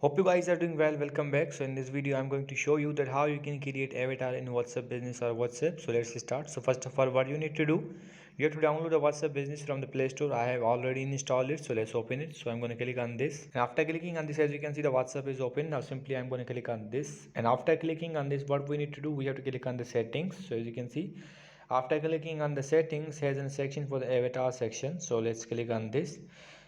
Hope you guys are doing well. Welcome back. So in this video I'm going to show you that how you can create avatar in WhatsApp Business or WhatsApp. So let's start. So first of all, what you need to do, you have to download the WhatsApp Business from the Play Store. I have already installed it, so let's open it. So I'm going to click on this, and after clicking on this, as you can see, the WhatsApp is open. Now simply I'm going to click on this, and after clicking on this, what we need to do, we have to click on the settings. So as you can see, after clicking on the settings, here's a section for the avatar section. So let's click on this.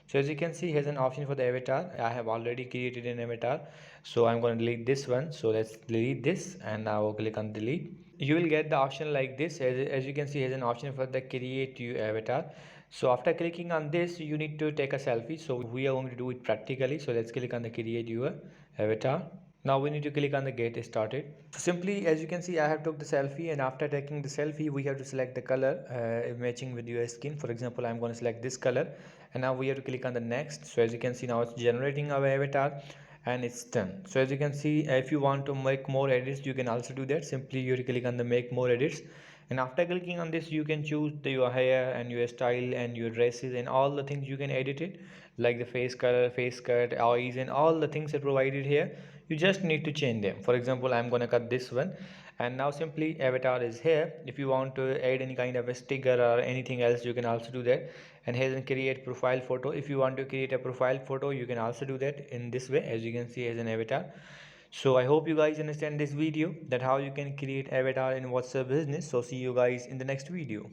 So as you can see, here's an option for the avatar. I have already created an avatar, so I'm going to delete this one. So let's delete this, and now click on delete. You will get the option like this. As you can see, here's an option for the create your avatar. So after clicking on this, you need to take a selfie. So we are going to do it practically. So let's click on the create your avatar. Now we need to click on the get started. So simply, as you can see, I have took the selfie, and after taking the selfie, we have to select the color matching with your skin. For example, I'm going to select this color, and now we have to click on the next. So as you can see, now it's generating our avatar and it's done. So as you can see, if you want to make more edits, you can also do that. Simply you click on the make more edits, and after clicking on this, you can choose your hair and your style and your dresses and all the things. You can edit it, like the face color, face cut, eyes, and all the things are provided here. You just need to change them. For example, I'm gonna cut this one, and now simply avatar is here. If you want to add any kind of a sticker or anything else, you can also do that. And here's a create profile photo. If you want to create a profile photo, you can also do that in this way. As you can see, as an avatar. So I hope you guys understand this video, that how you can create avatar in WhatsApp Business. So see you guys in the next video.